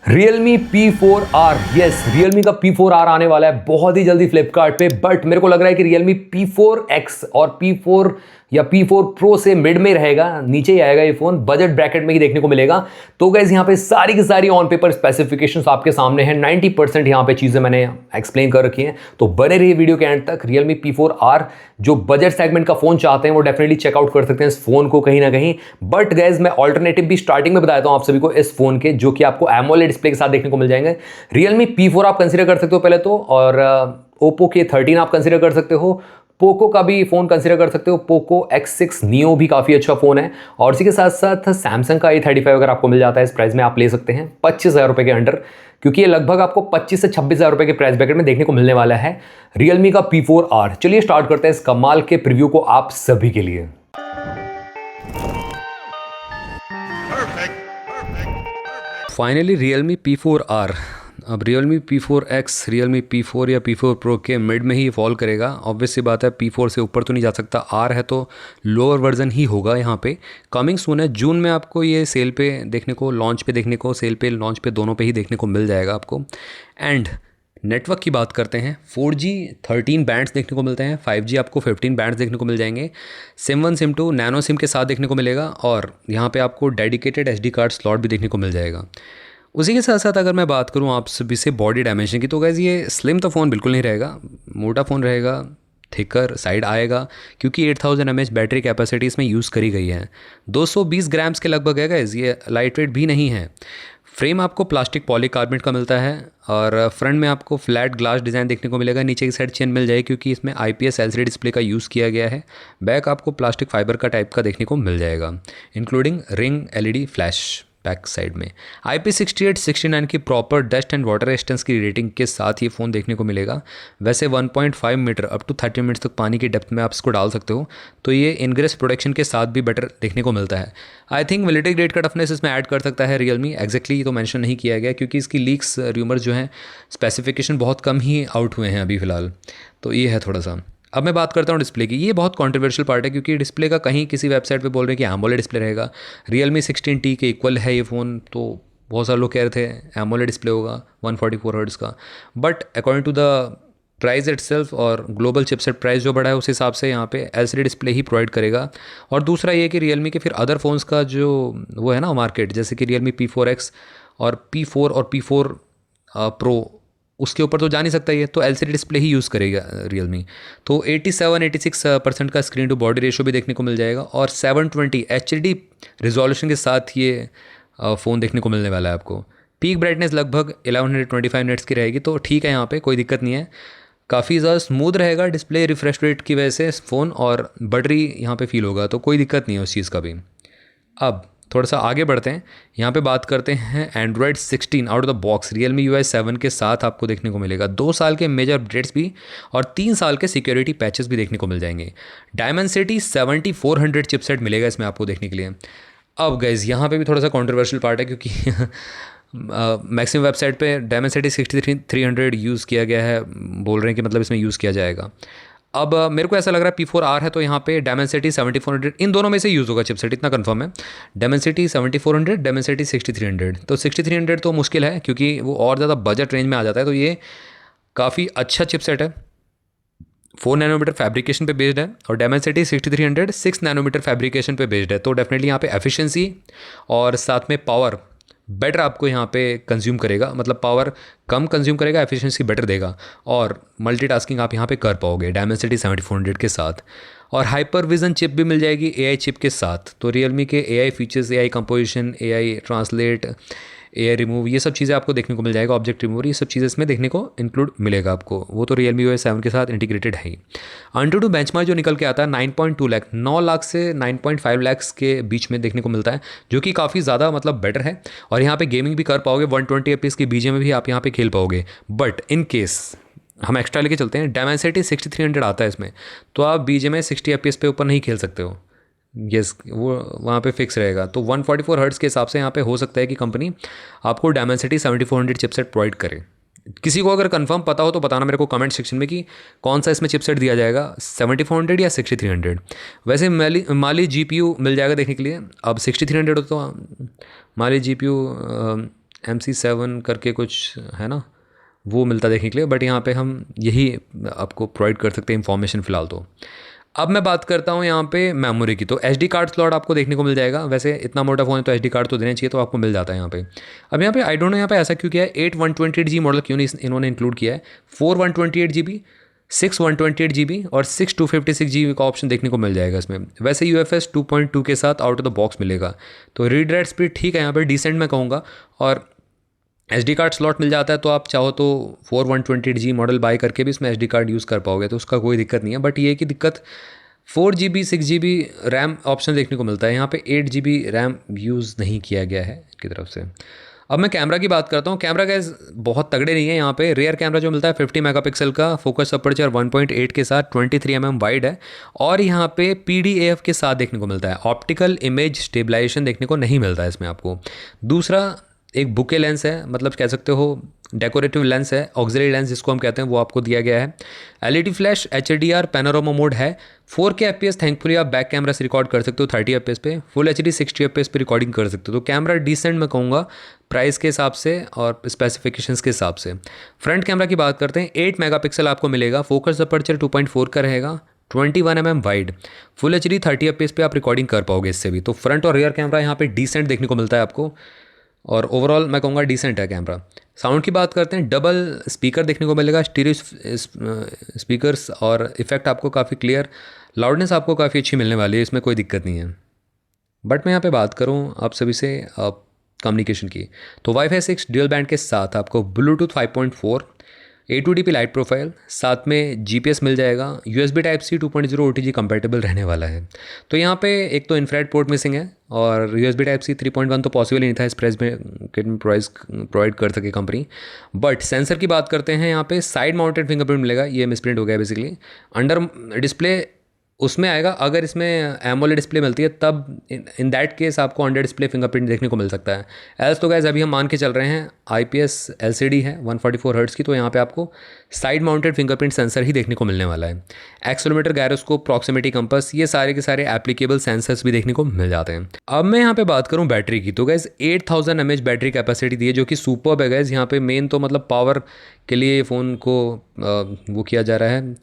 Realme P4R, yes Realme का P4R आने वाला है बहुत ही जल्दी फ्लिपकार्ट पे। बट मेरे को लग रहा है कि Realme P4X और P4 या P4 Pro से मिड में रहेगा, नीचे ही आएगा ये फोन, बजट ब्रैकेट में ही देखने को मिलेगा। तो गाइस यहाँ पे सारी की सारी ऑन पेपर स्पेसिफिकेशंस आपके सामने हैं, 90% यहाँ पे चीजें मैंने एक्सप्लेन कर रखी हैं। तो बने रहिए वीडियो के एंड तक। Realme P4R जो बजट सेगमेंट का फोन चाहते हैं वो डेफिनेटली चेकआउट कर सकते हैं इस फोन को कहीं ना कहीं। बट गाइस मैं ऑल्टरनेटिव भी स्टार्टिंग में बताया था आप सभी को इस फोन के, जो कि आपको एमोलेड डिस्प्ले के साथ देखने को मिल जाएंगे। Realme P4 आप कंसीडर कर सकते हो पहले तो, और Oppo के 13 आप कंसीडर कर सकते हो, पोको का भी फोन कंसीडर कर सकते हो, पोको X6 Neo भी काफी अच्छा फोन है। और इसी के साथ साथ सैमसंग का A35 अगर आपको मिल जाता है इस प्राइस में आप ले सकते हैं 25,000 रुपए के अंडर, क्योंकि ये लगभग आपको 25 से 26,000 रुपए के प्राइस ब्रैकेट में देखने को मिलने वाला है Realme का P4R। चलिए स्टार्ट करते हैं इस कमाल के प्रीव्यू को आप सभी के लिए। फाइनली Realme P4R, अब Realme P4X, Realme P4 या P4 Pro के मिड में ही फॉल करेगा। ऑब्वियस सी बात है, P4 से ऊपर तो नहीं जा सकता, R है तो लोअर वर्जन ही होगा। यहाँ पे कमिंग सून है, जून में आपको ये सेल पे देखने को, लॉन्च पे देखने को, सेल पे लॉन्च पे दोनों पे ही देखने को मिल जाएगा आपको। एंड नेटवर्क की बात करते हैं, 4G 13 बैंड्स देखने को मिलते हैं, 5G आपको 15 बैंड्स देखने को मिल जाएंगे, सिम 1 सिम 2 नैनो सिम के साथ देखने को मिलेगा, और यहाँ पे आपको डेडिकेटेड SD कार्ड स्लॉट भी देखने को मिल जाएगा। उसी के साथ साथ अगर मैं बात करूँ आप सभी से बॉडी डायमेंशन की, तो गाइस ये स्लिम तो फ़ोन बिल्कुल नहीं रहेगा, मोटा फ़ोन रहेगा, थिकर साइड आएगा, क्योंकि 8000 mAh बैटरी कैपेसिटी इसमें यूज़ करी गई है। 220 ग्राम्स के लगभग है गाइस, ये लाइट वेट भी नहीं है। फ्रेम आपको प्लास्टिक पॉलीकार्बोनेट का मिलता है, और फ्रंट में आपको फ्लैट ग्लास डिज़ाइन देखने को मिलेगा, नीचे की साइड चेन मिल जाएगी क्योंकि इसमें IPS LCD डिस्प्ले का यूज़ किया गया है। बैक आपको प्लास्टिक फाइबर का टाइप का देखने को मिल जाएगा, including ring LED flash back side में। IP68 69 की proper dust and water resistance की रेटिंग के साथ ये फ़ोन देखने को मिलेगा। वैसे 1.5 मीटर अप टू 30 मिनट्स तक पानी की डेप्थ में आप इसको डाल सकते हो, तो ये इनग्रेस प्रोटेक्शन के साथ भी बेटर देखने को मिलता है। आई थिंक मिलिट्री ग्रेड का टफनेस इसमें ऐड कर सकता है Realme, एग्जैक्टली तो मेंशन नहीं किया गया क्योंकि इसकी लीक्स र्यूमर्स जो हैं, स्पेसिफिकेशन बहुत कम ही आउट हुए हैं अभी फ़िलहाल, तो ये है थोड़ा सा। अब मैं बात करता हूँ डिस्प्ले की। ये बहुत कंट्रोवर्शियल पार्ट है क्योंकि डिस्प्ले का कहीं किसी वेबसाइट पे बोल रहे हैं कि एमोलेड डिस्प्ले रहेगा, Realme 16T के इक्वल है ये फ़ोन, तो बहुत सारे लोग कह रहे थे एमोलेड डिस्प्ले होगा 144 हर्ट्ज़ का। But according to the price itself और ग्लोबल चिपसेट प्राइस जो बढ़ा है उस हिसाब से यहाँ पे LCD डिस्प्ले ही प्रोवाइड करेगा। और दूसरा ये कि Realme के फिर अदर फ़ोन्स का जो वो है ना मार्केट, जैसे कि Realme P4X और P4 और P4 Pro, उसके ऊपर तो जा नहीं सकता ये, तो LCD डिस्प्ले ही यूज़ करेगा Realme। तो 87-86% का स्क्रीन टू बॉडी रेशो भी देखने को मिल जाएगा, और 720 HD रिजोल्यूशन के साथ ये फ़ोन देखने को मिलने वाला है आपको। पीक ब्राइटनेस लगभग 1125 निट्स की रहेगी, तो ठीक है, यहाँ पे कोई दिक्कत नहीं है। काफ़ी ज़्यादा स्मूथ रहेगा डिस्प्ले रिफ्रेश रेट की वजह से फ़ोन, और बटरी यहाँ पे फील होगा, तो कोई दिक्कत नहीं है उस चीज़ का भी। अब थोड़ा सा आगे बढ़ते हैं, यहाँ पे बात करते हैं Android 16 out of the box Realme UI 7 के साथ आपको देखने को मिलेगा। 2 साल के मेजर अपडेट्स भी और 3 साल के सिक्योरिटी पैचेस भी देखने को मिल जाएंगे। Dimensity 7400 चिपसेट मिलेगा इसमें आपको देखने के लिए। अब गाइस यहाँ पे भी थोड़ा सा कंट्रोवर्शियल पार्ट है क्योंकि मैक्सिमम वेबसाइट पे Dimensity 6300 यूज़ किया गया है, बोल रहे हैं कि मतलब इसमें यूज़ किया जाएगा। अब मेरे को ऐसा लग रहा है P4R है तो यहाँ पे Dimensity 7400, इन दोनों में से यूज़ होगा चिपसेट, इतना कंफर्म है। Dimensity 7400, Dimensity 6300, तो 6300 तो मुश्किल है क्योंकि वो और ज़्यादा बजट रेंज में आ जाता है, तो ये काफ़ी अच्छा चिपसेट है। 4 नैनोमीटर फैब्रिकेशन पे बेस्ड है, और Dimensity 6300 6 नैनोमीटर फैब्रिकेशन पे बेस्ड है, तो डेफिनेटली यहाँ पे एफिशिएंसी और साथ में पावर बेटर आपको यहाँ पे कंज्यूम करेगा, मतलब पावर कम कंज्यूम करेगा, एफिशिएंसी बेटर देगा, और मल्टीटास्किंग आप यहाँ पे कर पाओगे Dimensity 7400 के साथ। और हाइपर विजन चिप भी मिल जाएगी AI चिप के साथ, तो Realme के AI features, AI composition, AI translate, AI remove, ये सब चीज़ें आपको देखने को मिल जाएगा, ऑब्जेक्ट रिमूवर, ये सब चीज़ें इसमें देखने को इंक्लूड मिलेगा आपको, वो तो Realme UI 7 के साथ इंटीग्रेटेड है ही। AnTuTu बेंचमार्क जो निकल के आता है 9.2 लाख, 9 लाख से 9.5 लाख के बीच में देखने को मिलता है, जो कि काफ़ी ज़्यादा मतलब बेटर है। और यहाँ पे गेमिंग भी कर पाओगे, 120 FPS की BGM में भी आप यहाँ पे खेल पाओगे। बट इन केस हम एक्स्ट्रा लेके चलते हैं, Dimensity 6300 आता है इसमें, तो आप BGM 60 FPS पे ऊपर नहीं खेल सकते हो, यस वो वहाँ पे फिक्स रहेगा। तो 144 हर्ट्ज़ के हिसाब से यहाँ पे हो सकता है कि कंपनी आपको Dimensity 7400 चिपसेट प्रोवाइड करे। किसी को अगर कंफर्म पता हो तो बताना मेरे को कमेंट सेक्शन में कि कौन सा इसमें चिपसेट दिया जाएगा, 7400 या 6300। वैसे माली GPU मिल जाएगा देखने के लिए। अब 6300 हो तो माली GPU MC7 करके कुछ है ना, वो मिलता देखने के लिए, बट यहाँ पे हम यही आपको प्रोवाइड कर सकते हैं इन्फॉर्मेशन फ़िलहाल तो। अब मैं बात करता हूँ यहाँ पे मेमोरी की। तो SD कार्ड स्लॉट आपको देखने को मिल जाएगा। वैसे इतना मोटा फ़ोन है तो SD कार्ड तो देना चाहिए, तो आपको मिल जाता है यहाँ पे। अब यहाँ पे आई डोंट नो यहाँ पे ऐसा क्यों किया है, 8 128GB मॉडल क्यों नहीं इन्होंने इंक्लूड किया है। 4 128GB, 6 128GB और 6 256GB का ऑप्शन देखने को मिल जाएगा इसमें। वैसे UFS 2.2 के साथ आउट ऑफ द बॉक्स मिलेगा, तो रीड राइट स्पीड ठीक है यहाँ पे, डिसेंट मैं कहूँगा। और SD कार्ड स्लॉट मिल जाता है तो आप चाहो तो 4 128GB मॉडल बाय करके भी इसमें SD कार्ड यूज़ कर पाओगे, तो उसका कोई दिक्कत नहीं है। बट ये कि दिक्कत 4GB 6GB रैम ऑप्शन देखने को मिलता है, यहाँ पे 8GB रैम यूज़ नहीं किया गया है इनकी तरफ से। अब मैं कैमरा की बात करता हूँ। कैमरा गैस बहुत तगड़े नहीं है यहाँ पे। रियर कैमरा जो मिलता है 50 मेगापिक्सल का, फोकस अपर्चर 1.8 के साथ, 23 mm वाइड है, और यहाँ पे PDAF के साथ देखने को मिलता है। ऑप्टिकल इमेज स्टेबलाइजेशन देखने को नहीं मिलता है इसमें आपको। दूसरा एक बुके लेंस है, मतलब कह सकते हो डेकोरेटिव लेंस है, ऑक्सिलरी लेंस जिसको हम कहते हैं, वो आपको दिया गया है। LED flash, HDR, panorama mode है। 4K FPS थैंकफुली आप बैक कैमरा से रिकॉर्ड कर सकते हो 30 FPS पे, फुल HD 60 FPS पे रिकॉर्डिंग कर सकते हो। तो कैमरा डिसेंट मैं कहूँगा प्राइस के हिसाब से और स्पेसिफिकेशंस के हिसाब से। फ्रंट कैमरा की बात करते हैं, 8 मेगापिक्सल आपको मिलेगा, फोकस अपर्चर 2.4 का रहेगा, 21 mm wide, full HD 30 FPS पे आप रिकॉर्डिंग कर पाओगे इससे भी। तो फ्रंट और रियर कैमरा यहाँ पे डिसेंट देखने को मिलता है आपको, और ओवरऑल मैं कहूँगा डिसेंट है कैमरा। साउंड की बात करते हैं, डबल स्पीकर देखने को मिलेगा, स्टीरियो स्पीकर्स, और इफेक्ट आपको काफ़ी क्लियर, लाउडनेस आपको काफ़ी अच्छी मिलने वाली है, इसमें कोई दिक्कत नहीं है। बट मैं यहाँ पे बात करूँ आप सभी से कम्युनिकेशन की, तो वाईफाई 6 ड्यूल बैंड के साथ आपको ब्लूटूथ 5.4, A2DP लाइट प्रोफाइल, साथ में GPS मिल जाएगा। USB Type-C 2.0 OTG कंपेटेबल रहने वाला है। तो यहाँ पे एक तो इंफ्रारेड पोर्ट मिसिंग है, और USB Type-C 3.1 तो पॉसिबल ही नहीं था इस प्राइस में प्रोवाइड कर सके कंपनी। बट सेंसर की बात करते हैं, यहाँ पे साइड माउंटेड फिंगरप्रिंट मिलेगा, ये मिसप्रिंट हो गया बेसिकली। अंडर डिस्प्ले उसमें आएगा, अगर इसमें एमोलेड डिस्प्ले मिलती है तब इन दैट केस आपको अंडर डिस्प्ले फिंगरप्रिंट देखने को मिल सकता है। एल्स तो गैस अभी हम मान के चल रहे हैं IPS LCD है 144 हर्ट्ज़ की, तो यहाँ पे आपको साइड माउंटेड फिंगरप्रिंट सेंसर ही देखने को मिलने वाला है। एक्सेलोमीटर, गायरोस्कोप, प्रॉक्सिमिटी कंपास, ये सारे के सारे एप्लीकेबल सेंसर्स भी देखने को मिल जाते हैं। अब मैं यहाँ पे बात करूँ बैटरी की, तो गैस 8000 mAh बैटरी कैपेसिटी दी है, जो कि सुपर्ब है गैस। यहाँ पे मेन तो मतलब पावर के लिए फ़ोन को वो किया जा रहा है,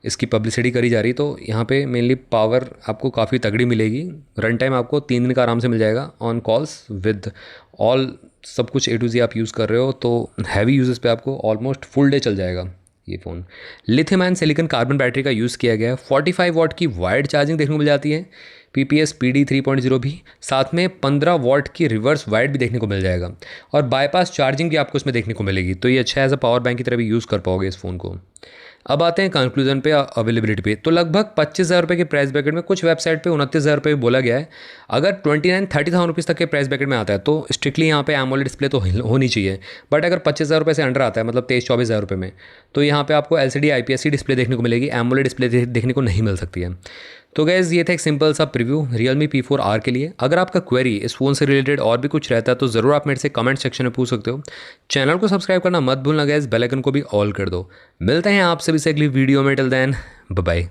इसकी पब्लिसिटी करी जा रही, तो यहाँ पे मेनली पावर आपको काफ़ी तगड़ी मिलेगी। रन टाइम आपको 3 दिन का आराम से मिल जाएगा ऑन कॉल्स विद ऑल, सब कुछ A to Z आप यूज़ कर रहे हो, तो हैवी यूजेस पे आपको ऑलमोस्ट फुल डे चल जाएगा ये phone. Lithium ion silicon carbon battery का यूज़ किया गया है। 45 वाट की वायर्ड चार्जिंग देखने को मिल जाती है, PPS PD 3.0 भी, साथ में 15 वाट की रिवर्स वायर्ड भी देखने को मिल जाएगा, और बाईपास चार्जिंग भी आपको इसमें देखने को मिलेगी। तो ये अच्छा एज अ पावर बैंक की तरह भी यूज़ कर पाओगे इस फ़ोन को। अब आते हैं कंक्लूजन पे, अवेलेबिलिटी पे। तो लगभग 25,000 रुपये के प्राइस ब्रैकेट में, कुछ वेबसाइट पे 29,000 रुपये बोला गया है। अगर 29-30,000 रुपीज़ तक के प्राइस ब्रैकेट में आता है तो स्ट्रिक्टली यहाँ पे एमोलेड डिस्प्ले तो होनी चाहिए। बट अगर 25,000 रुपये से अंडर आता है, मतलब 23-24,000 रुपये में, तो यहाँ पे आपको LCD IPS डिस्प्ले देखने को मिलेगी, एमोलेड डिस्प्ले देखने को नहीं मिल सकती है। तो गैज़ ये था एक सिंपल सा प्रीव्यू Realme P4R के लिए। अगर आपका क्वेरी इस फ़ोन से रिलेटेड और भी कुछ रहता है तो ज़रूर आप मेरे से कमेंट सेक्शन में पूछ सकते हो। चैनल को सब्सक्राइब करना मत भूलना गैस, बेल आइकन को भी ऑल कर दो। मिलते हैं आप सभी से अगली वीडियो में, टिल देन बाय बाय।